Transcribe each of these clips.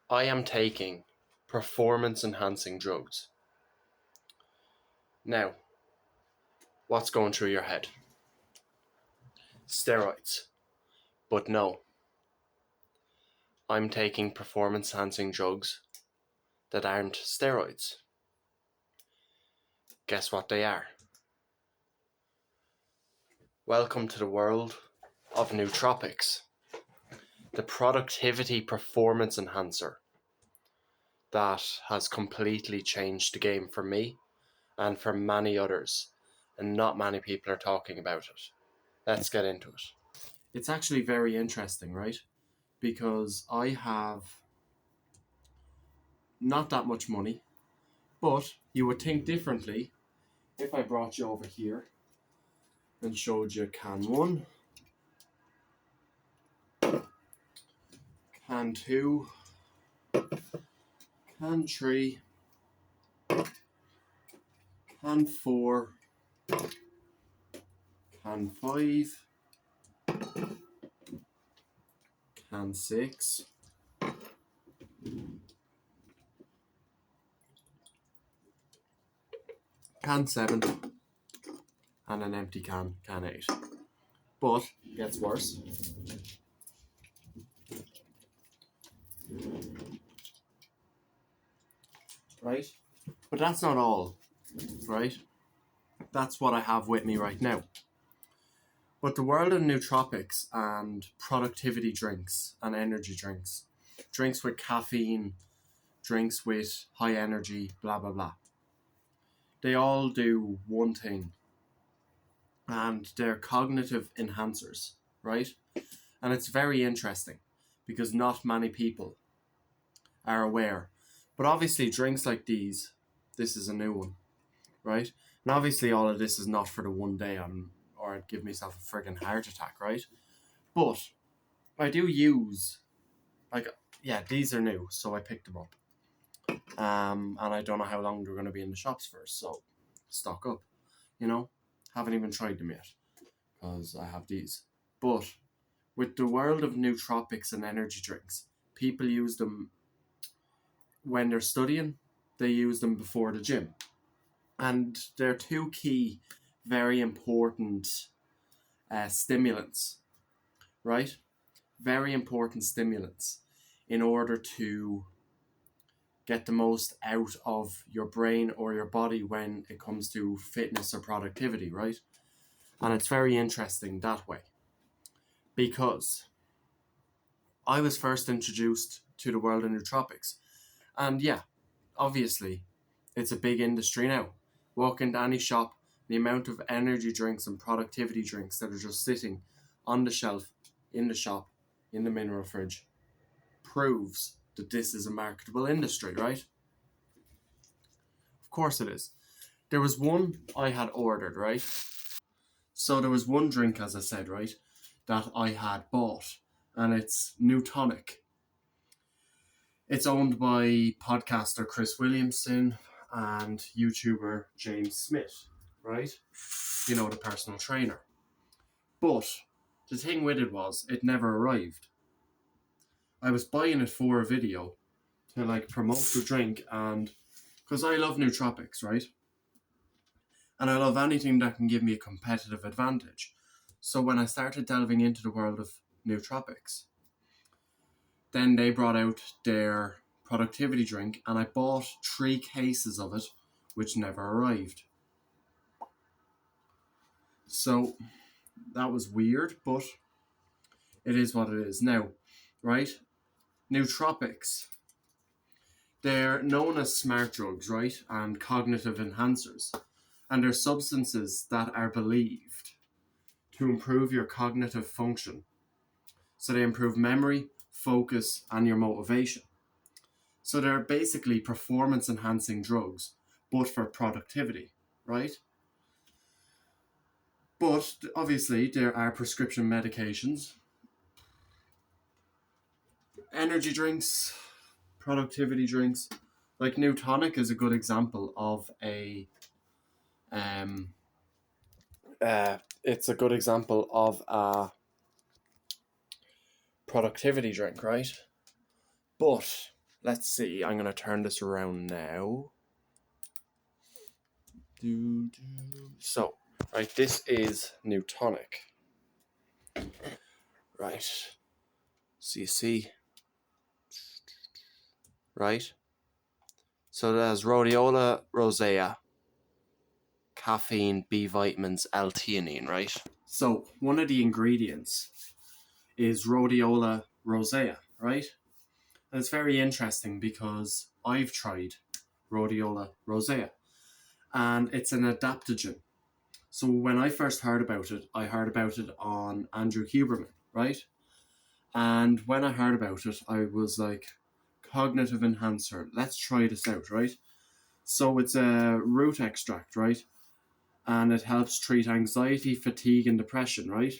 I am taking performance-enhancing drugs. Now, what's going through your head? Steroids. But no, I'm taking performance-enhancing drugs that aren't steroids. Guess what they are? Welcome to the world of nootropics, the productivity performance enhancer that has completely changed the game for me and for many others, and not many people are talking about it. Let's get into it. It's actually very interesting, right? Because I have not that much money, but you would think differently if I brought you over here and showed you can 1, can 2, can 3, can 4, can 5, can 6, can 7, and an empty can 8. But it gets worse. Right? But that's not all, right? That's what I have with me right now. But the world of nootropics and productivity drinks and energy drinks, drinks with caffeine, drinks with high energy, blah, blah, blah. They all do one thing, and they're cognitive enhancers, right? And it's very interesting because not many people are aware. But obviously drinks like these, this is a new one, right? And obviously all of this is not for the one day or I'd give myself a friggin' heart attack, right? But I do use, these are new, so I picked them up. And I don't know how long they're going to be in the shops for, so stock up, Haven't even tried them yet, because I have these. But with the world of nootropics and energy drinks, people use them when they're studying, they use them before the gym. And they're two key, very important stimulants, right? Very important stimulants in order to get the most out of your brain or your body when it comes to fitness or productivity, right? And it's very interesting that way. Because I was first introduced to the world of nootropics. And yeah, obviously, it's a big industry now. Walk into any shop, the amount of energy drinks and productivity drinks that are just sitting on the shelf, in the shop, in the mineral fridge, proves that this is a marketable industry, right? Of course it is. There was one I had ordered, right? So there was one drink, as I said, right, that I had bought, and it's Newtonic. It's owned by podcaster Chris Williamson and YouTuber James Smith, right? The personal trainer. But the thing with it was, it never arrived. I was buying it for a video to promote the drink, and because I love nootropics, right? And I love anything that can give me a competitive advantage. So when I started delving into the world of nootropics, then they brought out their productivity drink, and I bought 3 cases of it, which never arrived. So that was weird, but it is what it is. Now, right? Nootropics. They're known as smart drugs, right? And cognitive enhancers. And they're substances that are believed to improve your cognitive function. So they improve memory, focus, and your motivation. So they're basically performance-enhancing drugs, but for productivity, right? But obviously there are prescription medications, energy drinks, productivity drinks. Like Newtonic is a good example of it's a good example of a productivity drink, right? But let's see, I'm going to turn this around now. So, right, this is Newtonic. Right. So you see, right? So there's rhodiola rosea, caffeine, B vitamins, L-theanine, right? So one of the ingredients is rhodiola rosea, right? And it's very interesting because I've tried rhodiola rosea and it's an adaptogen. So when I first heard about it, I heard about it on Andrew Huberman, right? And when I heard about it, I was like, cognitive enhancer, let's try this out, right? So it's a root extract, right? And it helps treat anxiety, fatigue, and depression, right?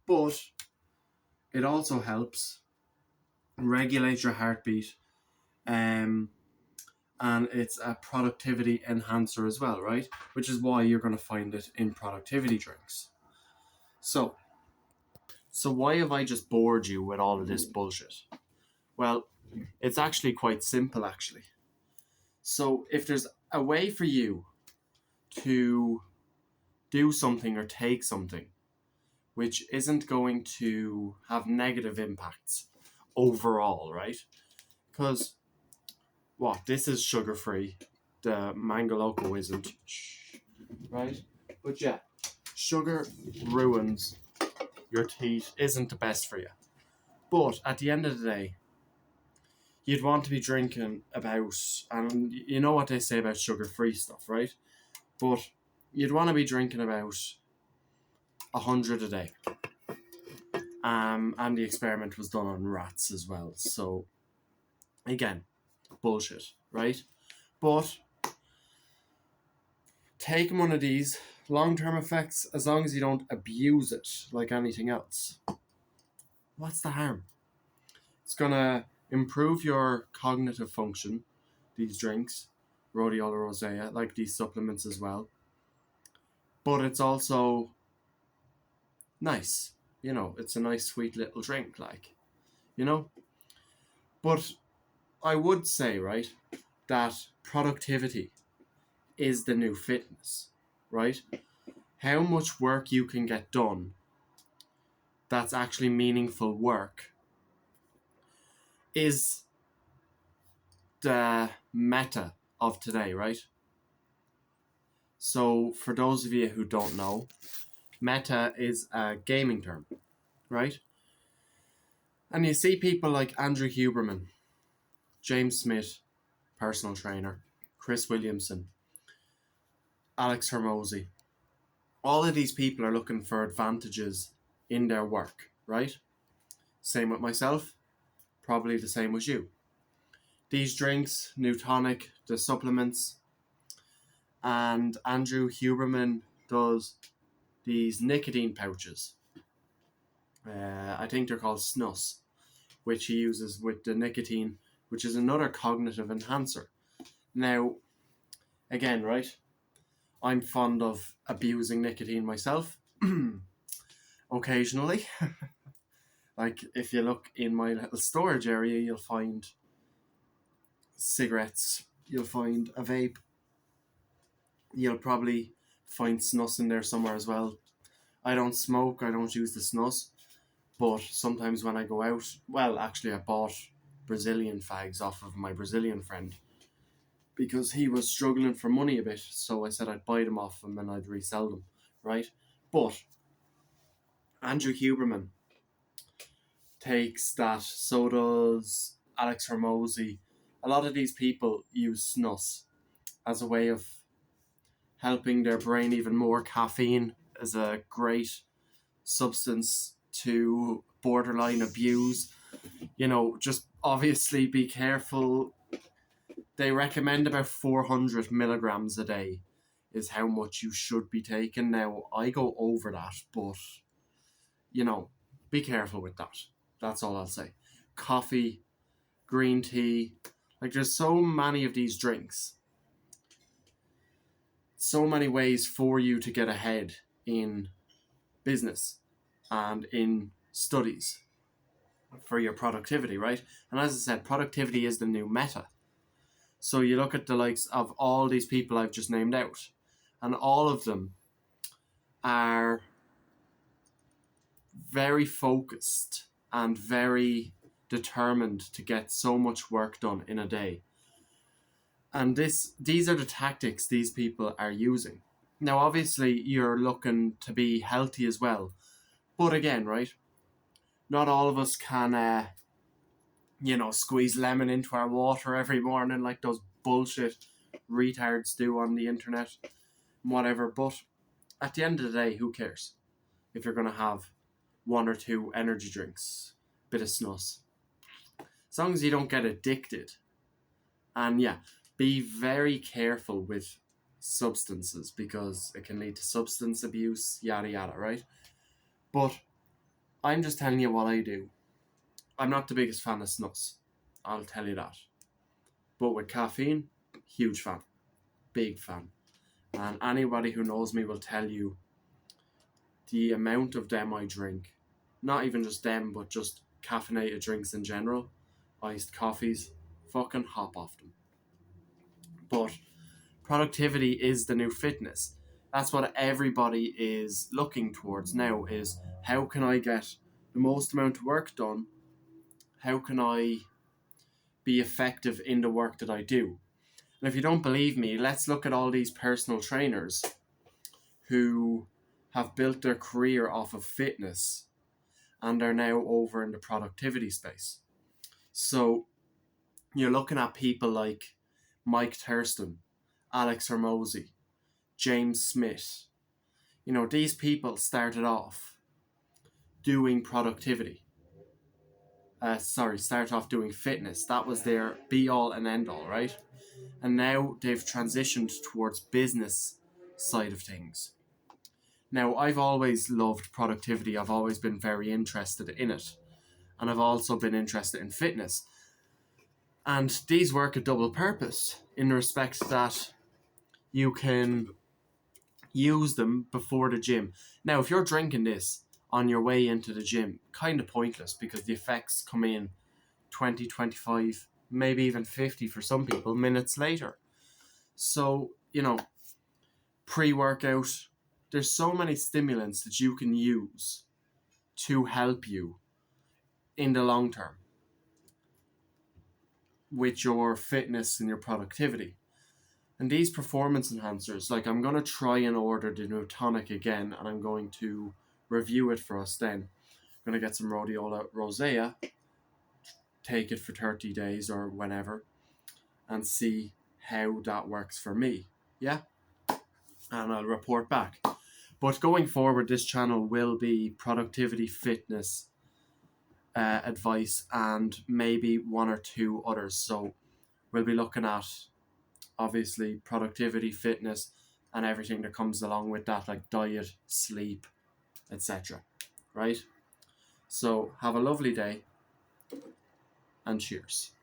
But it also helps regulate your heartbeat, and it's a productivity enhancer as well, right? Which is why you're going to find it in productivity drinks. So why have I just bored you with all of this bullshit? Well, it's actually quite simple, actually. So if there's a way for you to do something or take something which isn't going to have negative impacts overall, right? Because this is sugar free, the Mango Loco isn't, right? But yeah, sugar ruins your teeth, isn't the best for you. But at the end of the day, you'd want to be drinking about, and you know what they say about sugar free stuff, right? But you'd want to be drinking about 100 a day. And the experiment was done on rats as well. So, again, bullshit, right? But taking one of these, long-term effects, as long as you don't abuse it like anything else, what's the harm? It's going to improve your cognitive function, these drinks, rhodiola rosea, like these supplements as well. But it's also nice. You know, it's a nice sweet little drink, like, you know? But I would say, right, that productivity is the new fitness, right? How much work you can get done that's actually meaningful work is the meta of today, right? So for those of you who don't know, meta is a gaming term, right? And you see people like Andrew Huberman, James Smith, personal trainer, Chris Williamson, Alex Hormozy. All of these people are looking for advantages in their work, right? Same with myself, probably the same with you. These drinks, Newtonic, the supplements, and Andrew Huberman does these nicotine pouches. I think they're called snus, which he uses with the nicotine, which is another cognitive enhancer. Now, again, right, I'm fond of abusing nicotine myself, occasionally. Like, if you look in my little storage area, you'll find cigarettes, you'll find a vape, you'll probably find snus in there somewhere as well. I don't smoke, I don't use the snus, but sometimes when I go out, well, actually I bought Brazilian fags off of my Brazilian friend because he was struggling for money a bit, so I said I'd buy them off him and I'd resell them, right? But Andrew Huberman takes that, so does Alex Hormozy. A lot of these people use snus as a way of helping their brain even more. Caffeine is a great substance to borderline abuse. You know, just obviously be careful. They recommend about 400 milligrams a day is how much you should be taking. Now, I go over that, but, you know, be careful with that. That's all I'll say. Coffee, green tea, like there's so many of these drinks. So many ways for you to get ahead in business and in studies. for your productivity, right? And as I said, productivity is the new meta. So you look at the likes of all these people I've just named out, and all of them are very focused and very determined to get so much work done in a day. And these are the tactics these people are using. Now, obviously, you're looking to be healthy as well. But again, right, not all of us can, squeeze lemon into our water every morning like those bullshit retards do on the internet, whatever. But at the end of the day, who cares if you're going to have one or two energy drinks, bit of snus, as long as you don't get addicted. And yeah, be very careful with substances because it can lead to substance abuse, yada yada, right? But I'm just telling you what I do. I'm not the biggest fan of snus, I'll tell you that. But with caffeine, huge fan, big fan. And anybody who knows me will tell you the amount of them I drink, not even just them, but just caffeinated drinks in general, iced coffees, fucking hop off them. But productivity is the new fitness. That's what everybody is looking towards now, is how can I get the most amount of work done? How can I be effective in the work that I do? And if you don't believe me, let's look at all these personal trainers who have built their career off of fitness and are now over in the productivity space. So you're looking at people like Mike Thurston, Alex Hormozy, James Smith. These people started off doing productivity. Start off doing fitness. That was their be all and end all, right? And now they've transitioned towards business side of things. Now, I've always loved productivity. I've always been very interested in it. And I've also been interested in fitness. And these work a double purpose in the respect that you can use them before the gym. Now, if you're drinking this on your way into the gym, kind of pointless because the effects come in 20, 25, maybe even 50 for some people minutes later. So, pre-workout, there's so many stimulants that you can use to help you in the long term with your fitness and your productivity. And these performance enhancers, like I'm going to try and order the new tonic again, and I'm going to review it for us then. I'm going to get some rhodiola rosea, take it for 30 days or whenever, and see how that works for me. Yeah? And I'll report back. But going forward, this channel will be productivity, fitness, advice, and maybe one or two others. So we'll be looking at, obviously, productivity, fitness, and everything that comes along with that, like diet, sleep, etc. Right? So have a lovely day, and cheers.